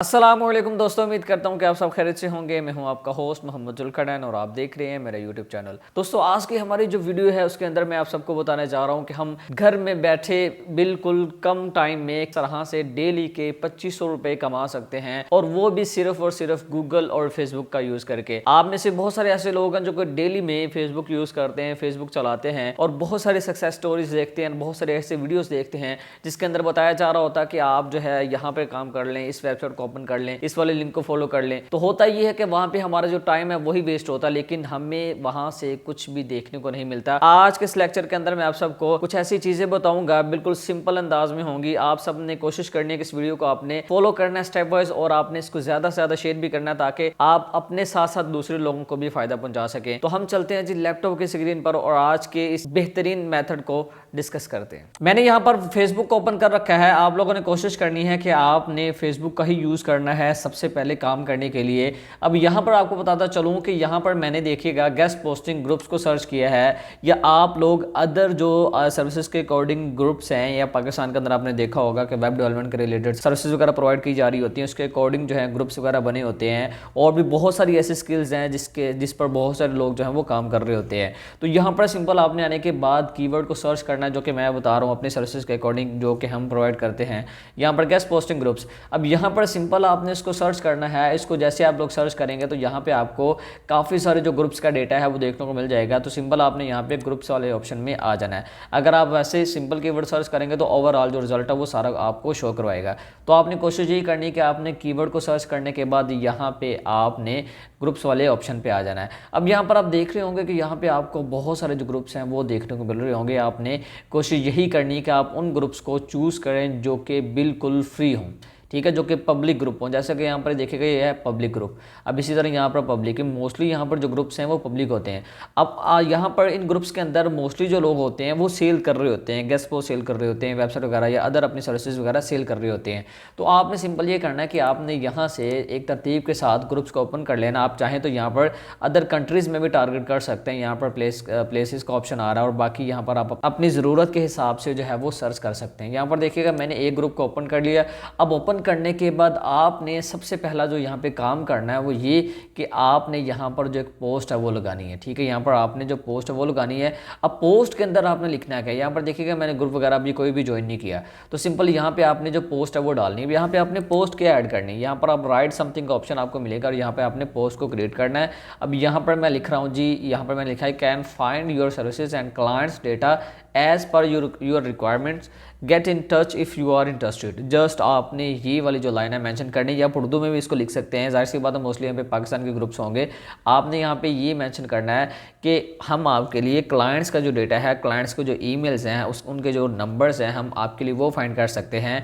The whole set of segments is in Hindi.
अस्सलामुअलैकुम दोस्तों, उम्मीद करता हूँ कि आप सब खैरियत से होंगे। मैं हूँ आपका होस्ट मोहम्मद जुल्करनैन और आप देख रहे हैं मेरा यूट्यूब चैनल। दोस्तों, आज की हमारी जो वीडियो है उसके अंदर मैं आप सबको बताने जा रहा हूँ कि हम घर में बैठे बिल्कुल कम टाइम में एक तरह से डेली के 2500 रुपए कमा सकते हैं, और वो भी सिर्फ और सिर्फ गूगल और फेसबुक का यूज करके। आप में से बहुत सारे ऐसे लोग हैं जो डेली में फेसबुक यूज करते हैं, फेसबुक चलाते हैं और बहुत सारे सक्सेस स्टोरीज देखते हैं, बहुत सारे ऐसे वीडियोस देखते हैं जिसके अंदर बताया जा रहा होता है कि आप जो है यहाँ पे काम कर लें, इस वेबसाइट को ओपन कर लें, इस वाले लिंक को फॉलो कर लें। तो होता ये है कि वहां पे हमारा जो टाइम है वही वेस्ट होता है, लेकिन हमें वहां से कुछ भी देखने को नहीं मिलता। आज के इस लेक्चर के अंदर मैं आप सबको कुछ ऐसी चीजें बताऊंगा, बिल्कुल सिंपल अंदाज में होंगी। आप सब ने कोशिश करनी है कि इस वीडियो को आपने फॉलो करना है स्टेप वाइज, और आपने इसको ज्यादा से ज्यादा शेयर भी करना है ताकि आप अपने साथ साथ दूसरे लोगों को भी फायदा पहुंचा सके। तो हम चलते हैं जी लैपटॉप की स्क्रीन पर और आज के इस बेहतरीन मेथड को डिस्कस करते हैं। मैंने यहाँ पर फेसबुक ओपन कर रखा है। आप लोगों ने कोशिश करनी है कि आपने फेसबुक का ही यूज करना है सबसे पहले काम करने के लिए। अब यहाँ पर आपको बताता चलूँ कि यहाँ पर मैंने देखिएगा गेस्ट पोस्टिंग ग्रुप्स को सर्च किया है, या आप लोग अदर जो सर्विसेज के अकॉर्डिंग ग्रुप्स हैं, या पाकिस्तान के अंदर आपने देखा होगा कि वेब डेवलपमेंट के रिलेटेड सर्विसेज वगैरह प्रोवाइड की जा रही होती हैं, उसके अकॉर्डिंग जो है ग्रुप्स वगैरह बने होते हैं। और भी बहुत सारी ऐसी स्किल्स हैं जिस पर बहुत सारे लोग जो हैं वो काम कर रहे होते हैं। तो यहाँ पर सिंपल आपने आने के बाद कीवर्ड को सर्च करना है, जो कि मैं बता रहा हूँ अपनी सर्विसेज के अकॉर्डिंग जो कि हम प्रोवाइड करते हैं। यहाँ पर गेस्ट पोस्टिंग ग्रुप्स, अब यहाँ पर सिंपल आपने इसको सर्च करना है। इसको जैसे आप लोग सर्च करेंगे तो यहाँ पे आपको काफ़ी सारे जो ग्रुप्स का डेटा है वो देखने को मिल जाएगा। तो सिंपल आपने यहाँ पे ग्रुप्स वाले ऑप्शन में आ जाना है। अगर आप वैसे सिंपल कीवर्ड सर्च करेंगे तो ओवरऑल जो रिजल्ट है वो सारा आपको शो करवाएगा। तो आपने कोशिश यही करनी है कि आपने कीवर्ड को सर्च करने के बाद यहाँ पे आपने ग्रुप्स वाले ऑप्शन पे आ जाना है। अब यहाँ पर आप देख रहे होंगे कि यहाँ पे आपको बहुत सारे जो ग्रुप्स हैं वो देखने को मिल रहे होंगे। आपने कोशिश यही करनी है कि आप उन ग्रुप्स को चूज़ करें जो कि बिल्कुल फ्री हों, ठीक है, जो कि पब्लिक ग्रुप हो। जैसे कि यहाँ पर देखिएगा ये है पब्लिक ग्रुप। अब इसी तरह यहाँ पर पब्लिक, मोस्टली यहाँ पर जो ग्रुप्स हैं वो पब्लिक होते हैं। अब यहाँ पर इन ग्रुप्स के अंदर मोस्टली जो लोग होते हैं वो सेल कर रहे होते हैं, गेस्ट पोस्ट सेल कर रहे होते हैं, वेबसाइट वगैरह या अदर अपनी सर्विसेज वगैरह सेल कर रहे होते हैं। तो आपने सिंपल ये करना है कि आपने यहाँ से एक तरतीब के साथ ग्रुप्स को ओपन कर लेना। आप चाहें तो यहाँ पर अदर कंट्रीज़ में भी टारगेट कर सकते हैं। यहाँ पर प्लेसेस का ऑप्शन आ रहा है, और बाकी यहाँ पर आप अपनी ज़रूरत के हिसाब से जो है वो सर्च कर सकते हैं। यहाँ पर देखिएगा मैंने एक ग्रुप को ओपन कर लिया। अब ओपन करने के बाद आपने सबसे पहला जो यहाँ पे काम करना है वो ये कि आपने यहाँ पर जो एक पोस्ट है वो लगानी है, ठीक है। यहाँ पर आपने जो पोस्ट है वो लगानी है। अब पोस्ट के अंदर आपने लिखना है, यहाँ पर देखिएगा मैंने ग्रुप वगैरह अभी कोई भी ज्वाइन नहीं किया, तो सिंपल यहाँ पे आपने जो पोस्ट है वो डालनी है। यहाँ पे आपने पोस्ट क्या ऐड करनी है, यहाँ पर आप राइट समथिंग का ऑप्शन आपको मिलेगा और यहाँ पे आपने पोस्ट को क्रिएट करना है। अब यहाँ पर मैं लिख रहा हूँ जी, यहाँ पर मैंने लिखा है can find your services and clients data as per your requirements, get in touch if you are interested. Just आपने ये वाली जो लाइन है मेंशन करनी है, या आप उर्दू में भी इसको लिख सकते हैं। जाहिर सी बात है मोस्टली यहाँ पे पाकिस्तान के ग्रुप्स होंगे। आपने यहाँ पे ये मेंशन करना है कि हम आपके लिए क्लाइंट्स का जो डेटा है, क्लाइंट्स को जो ईमेल्स हैं उनके जो नंबर्स हैं, हम आपके लिए वो फाइंड कर सकते हैं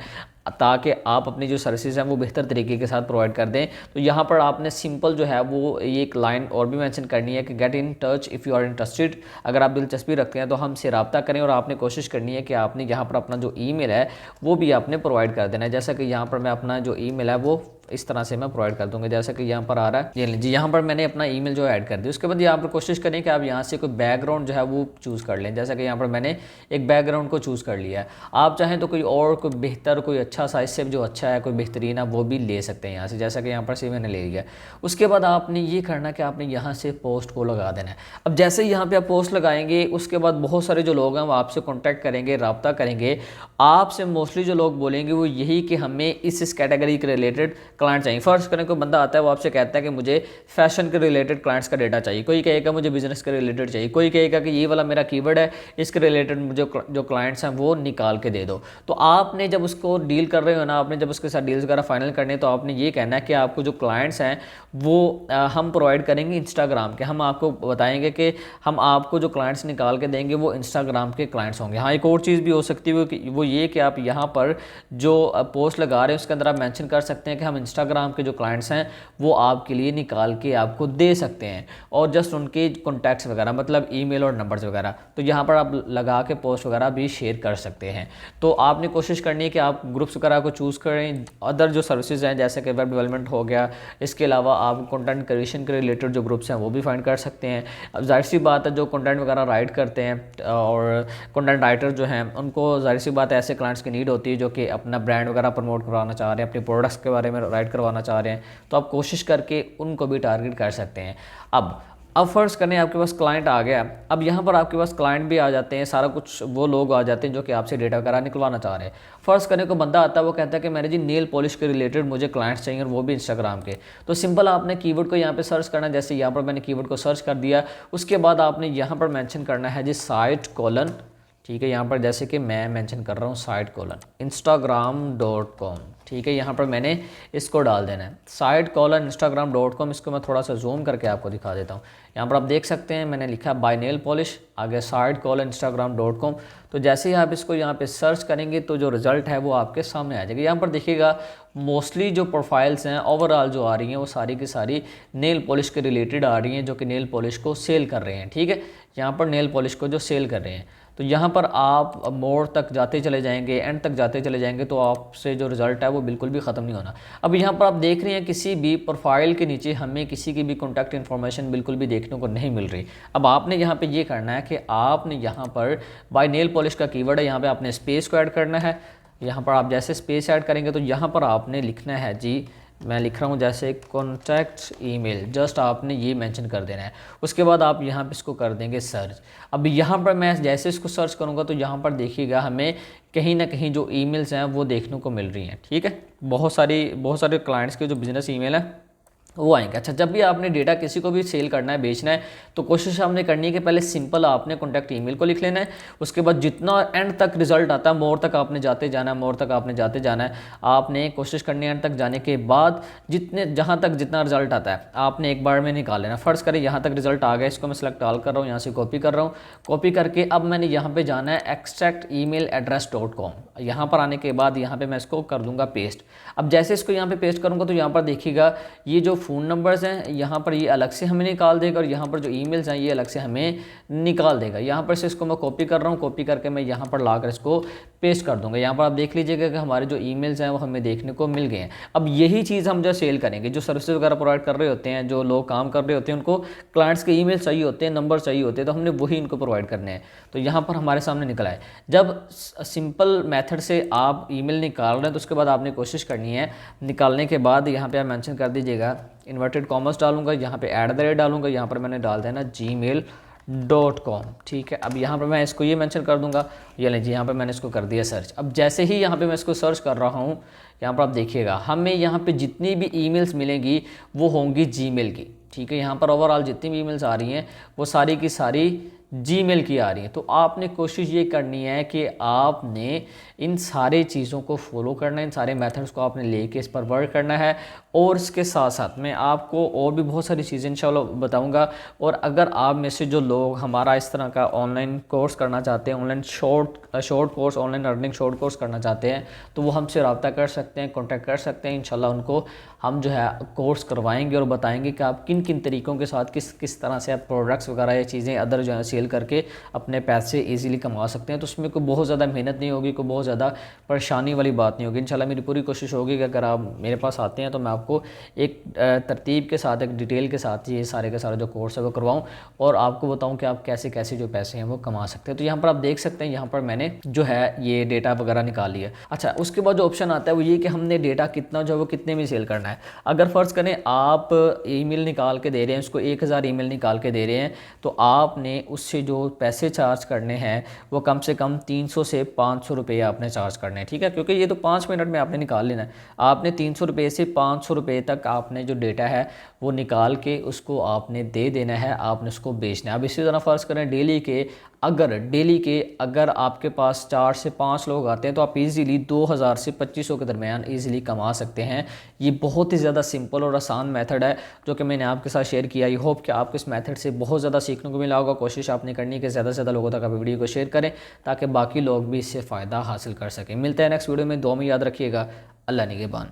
ताकि आप अपनी जो सर्विसेज हैं वो बेहतर तरीके के साथ प्रोवाइड कर दें। तो यहाँ पर आपने सिंपल जो है वो एक लाइन और भी मेंशन करनी है कि get in touch if you are interested. अगर आप दिलचस्पी रखते हैं तो हमसे रब्ता करें, और आपने कोशिश करनी है कि आपने यहाँ पर अपना जो ईमेल है वो भी आपने प्रोवाइड कर देना है। जैसा कि यहाँ पर मैं अपना जो ईमेल है वो इस तरह से मैं प्रोवाइड कर दूंगा, जैसा कि यहाँ पर आ रहा है ये जी। यहाँ पर मैंने अपना ईमेल जो ऐड कर दिया। उसके बाद यहाँ पर कोशिश करें कि आप यहाँ से कोई बैकग्राउंड जो है वो चूज़ कर लें। जैसा कि यहाँ पर मैंने एक बैकग्राउंड को चूज़ कर लिया है। आप चाहें तो कोई और कोई बेहतर, कोई अच्छा सा, इससे जो अच्छा है, कोई बेहतरीन है, वो भी ले सकते हैं यहाँ से, जैसा कि यहाँ पर से मैंने ले लिया। उसके बाद आपने ये करना कि आपने यहाँ से पोस्ट को लगा देना है। अब जैसे ही यहाँ पे आप पोस्ट लगाएंगे उसके बाद बहुत सारे जो लोग हैं वो आपसे कॉन्टैक्ट करेंगे, रब्ता करेंगे। आपसे मोस्टली जो लोग बोलेंगे वो यही कि हमें इस कैटेगरी के रिलेटेड क्लाइंट चाहिए। फर्स्ट करें कोई बंदा आता है वो आपसे कहता है कि मुझे फैशन के रिलेटेड क्लाइंट्स का डेटा चाहिए, कोई कहेगा मुझे बिजनेस के रिलेटेड चाहिए, कोई कहेगा कि ये वाला मेरा कीवर्ड है, इसके रिलेटेड मुझे जो क्लाइंट्स हैं वो निकाल के दे दो। तो आपने जब उसको डील कर रहे हो ना, आपने जब उसके साथ डील्स वगैरह फाइनल करने, तो आपने ये कहना है कि आपको जो क्लाइंट्स हैं वो हम प्रोवाइड करेंगे इंस्टाग्राम के। हम आपको बताएंगे कि हम आपको जो क्लाइंट्स निकाल के देंगे वो इंस्टाग्राम के क्लाइंट्स होंगे। हाँ, एक और चीज़ भी हो सकती है वो ये कि आप यहाँ पर जो पोस्ट लगा रहे हैं उसके अंदर आप मेंशन कर सकते हैं कि हम इंस्टाग्राम के जो क्लाइंट्स हैं वो आपके लिए निकाल के आपको दे सकते हैं, और जस्ट उनके कॉन्टैक्ट्स वगैरह, मतलब ईमेल और नंबर्स वगैरह, तो यहाँ पर आप लगा के पोस्ट वगैरह भी शेयर कर सकते हैं। तो आपने कोशिश करनी है कि आप ग्रुप्स वगैरह को चूज़ करें। अदर जो सर्विसेज हैं जैसे कि वेब डेवलपमेंट हो गया, इसके अलावा आप कंटेंट क्रिएशन के रिलेटेड जो ग्रुप्स हैं वो भी फाइंड कर सकते हैं। अब जाहिर सी बात है जो कंटेंट वगैरह राइट करते हैं और कंटेंट राइटर जो हैं उनको जाहिर सी बात है ऐसे क्लाइंट्स की नीड होती है जो कि अपना ब्रांड वगैरह प्रमोट करवाना चाह रहे हैं, अपने प्रोडक्ट्स के बारे में प्रोवाइड करवाना चाह रहे हैं, तो आप कोशिश करके उनको भी टारगेट कर सकते हैं। अब फ़र्ज़ करें आपके पास क्लाइंट आ गया, अब यहाँ पर आपके पास क्लाइंट भी आ जाते हैं, सारा कुछ वो लोग आ जाते हैं जो कि आपसे डेटा वगैरह निकलवाना चाह रहे हैं। फ़र्ज़ करें को बंदा आता है, वो कहता है कि मेरे जी नेल पॉलिश के रिलेटेड मुझे क्लाइंट्स चाहिए और वो भी इंस्टाग्राम के। तो सिंपल आपने कीवर्ड को यहाँ पे सर्च करना है, जैसे यहाँ पर मैंने कीवर्ड को सर्च कर दिया, उसके बाद आपने यहाँ पर मेंशन करना है जी साइट कॉलन, ठीक है, यहाँ पर जैसे कि मैं मेंशन कर रहा हूँ साइट कॉलन instagram.com, ठीक है, यहाँ पर मैंने इसको डाल देना है साइट कॉलन instagram.com। इसको मैं थोड़ा सा जूम करके आपको दिखा देता हूँ। यहाँ पर आप देख सकते हैं मैंने लिखा बाय नेल पॉलिश, आगे साइट कॉलन instagram.com। तो जैसे ही आप इसको यहाँ पे सर्च करेंगे तो जो रिज़ल्ट है वो आपके सामने आ जाएगा। यहाँ पर देखिएगा मोस्टली जो प्रोफाइल्स हैं ओवरऑल जो आ रही हैं वो सारी की सारी नेल पॉलिश के रिलेटेड आ रही हैं, जो कि नेल पॉलिश को सेल कर रहे हैं, ठीक है, यहाँ पर नेल पॉलिश को जो सेल कर रहे हैं। तो यहाँ पर आप मोड़ तक जाते चले जाएंगे, एंड तक जाते चले जाएंगे, तो आपसे जो रिज़ल्ट है वो बिल्कुल भी ख़त्म नहीं होना। अब यहाँ पर आप देख रहे हैं किसी भी प्रोफाइल के नीचे हमें किसी की भी कॉन्टैक्ट इन्फॉर्मेशन बिल्कुल भी देखने को नहीं मिल रही। अब आपने यहाँ पे ये करना है कि आपने यहाँ पर बाय नेल पॉलिश का कीवर्ड है, यहाँ पे आपने स्पेस को ऐड करना है। यहाँ पर आप जैसे स्पेस ऐड करेंगे तो यहाँ पर आपने लिखना है जी, मैं लिख रहा हूँ जैसे कॉन्टैक्ट ईमेल, जस्ट आपने ये मेंशन कर देना है। उसके बाद आप यहाँ पे इसको कर देंगे सर्च। अब यहाँ पर मैं जैसे इसको सर्च करूँगा तो यहाँ पर देखिएगा हमें कहीं ना कहीं जो ईमेल्स हैं वो देखने को मिल रही हैं, ठीक है, बहुत सारे क्लाइंट्स के जो बिज़नेस ईमेल हैं वो आएंगे। अच्छा, जब भी आपने डेटा किसी को भी सेल करना है, बेचना है, तो कोशिश आपने करनी है कि पहले सिंपल आपने कॉन्टैक्ट ईमेल को लिख लेना है। उसके बाद जितना एंड तक रिजल्ट आता है, मोर तक आपने जाते जाना है, मोर तक आपने जाते जाना है। आपने कोशिश करनी है एंड तक जाने के बाद जहाँ तक जितना रिजल्ट आता है आपने एक बार में निकाल लेना। फ़र्ज़ करें यहाँ तक रिजल्ट आ गया, इसको मैं सेलेक्ट ऑल कर रहा हूँ, यहाँ से कॉपी कर रहा हूँ। कॉपी करके अब मैंने यहाँ पर जाना है extractemail-address.com। यहाँ पर आने के बाद यहाँ पर मैं इसको कर दूँगा पेस्ट। अब जैसे इसको यहाँ पर पेस्ट करूँगा तो यहाँ पर देखिएगा ये जो फ़ोन नंबर्स हैं यहाँ पर ये अलग से हमें निकाल देगा, और यहाँ पर जो ईमेल्स हैं ये अलग से हमें निकाल देगा। यहाँ पर से इसको मैं कॉपी कर रहा हूँ, कॉपी करके मैं यहाँ पर लाकर इसको पेस्ट कर दूंगा। यहाँ पर आप देख लीजिएगा कि हमारे जो ईमेल्स हैं वो हमें देखने को मिल गए हैं। अब यही चीज़ हम जो सेल करेंगे, जो सर्विसेज वगैरह प्रोवाइड कर रहे होते हैं, जो लोग काम कर रहे होते हैं, उनको क्लाइंट्स के ईमेल चाहिए होते हैं, नंबर चाहिए होते हैं, तो हमने वही इनको प्रोवाइड करने हैं। तो यहाँ पर हमारे सामने निकला है। जब सिंपल मेथड से आप ईमेल निकाल रहे हैं तो उसके बाद आपने कोशिश करनी है, निकालने के बाद यहाँ पे आप मेंशन कर दीजिएगा, इन्वर्टेड कॉमर्स डालूंगा, यहाँ पे @ डालूंगा, यहाँ पर मैंने डाल देना gmail.com, ठीक है। अब यहाँ पर मैं इसको ये मेंशन कर दूंगा, ये लीजिए यहाँ पे मैंने इसको कर दिया सर्च। अब जैसे ही यहाँ पे मैं इसको सर्च कर रहा हूँ, यहाँ पर आप देखिएगा हमें यहाँ पे जितनी भी ईमेल्स मिलेंगी वो होंगी जीमेल की, ठीक है। यहाँ पर ओवरऑल जितनी भी ईमेल्स आ रही हैं वो सारी की सारी जीमेल की आ रही है। तो आपने कोशिश ये करनी है कि आपने इन सारे चीज़ों को फॉलो करना है, इन सारे मेथड्स को आपने लेके इस पर वर्क करना है। और इसके साथ साथ मैं आपको और भी बहुत सारी चीज़ें इंशाल्लाह बताऊंगा। और अगर आप में से जो लोग हमारा इस तरह का ऑनलाइन कोर्स करना चाहते हैं, online short course, online earning short course करना चाहते हैं, तो वो हमसे रब्ता कर सकते हैं, कॉन्टैक्ट कर सकते हैं। इंशाल्लाह उनको हम जो है कोर्स करवाएंगे और बताएंगे कि आप किन किन तरीक़ों के साथ किस तरह से आप प्रोडक्ट्स वगैरह ये चीज़ें अदर जो है सेल करके अपने पैसे ईज़िली कमा सकते हैं। तो उसमें कोई बहुत ज़्यादा मेहनत नहीं होगी, कोई बहुत ज़्यादा परेशानी वाली बात नहीं होगी। इंशाल्लाह मेरी पूरी कोशिश होगी कि अगर आप मेरे पास आते हैं तो मैं आपको एक तरतीब के साथ, एक डिटेल के साथ ये सारे के सारे जो कोर्स है वो करवाऊँ और आपको बताऊँ कि आप कैसे कैसे जो पैसे हैं वो कमा सकते हैं। तो यहाँ पर आप देख सकते हैं, यहाँ पर मैंने जो है ये डेटा वगैरह निकाल लिया। अच्छा, उसके बाद जो ऑप्शन आता है वो ये कि हमने डेटा कितना जो है वो कितने में सेल करना है। अगर फ़र्ज़ करें आप ईमेल निकाल के दे रहे हैं, उसको 1000 ईमेल निकाल के दे रहे हैं, तो आपने उससे जो पैसे चार्ज करने हैं वो कम से कम 300 से 500 रुपये आपने चार्ज करने हैं, ठीक है। क्योंकि ये तो 5 मिनट में आपने निकाल लेना है। आपने 300 रुपये से 500 रुपये तक आपने जो डेटा है वो निकाल के उसको आपने दे देना है, आपने उसको बेचना है। अब इसी तरह फ़र्ज़ करें डेली के अगर आपके पास 4 से 5 लोग आते हैं तो आप इजीली 2000 से 2500 के दरमियान इजीली कमा सकते हैं। ये बहुत ही ज़्यादा सिंपल और आसान मेथड है जो कि मैंने आपके साथ शेयर किया। आई होप कि आपको इस मेथड से बहुत ज़्यादा सीखने को मिला होगा। कोशिश आपने करनी है कि ज़्यादा से ज़्यादा लोगों तक आप वीडियो को शेयर करें ताकि बाकी लोग भी इससे फ़ायदा हासिल कर सकें। मिलते हैं नेक्स्ट वीडियो में। दुआ में याद रखिएगा। अल्लाह निगहबान।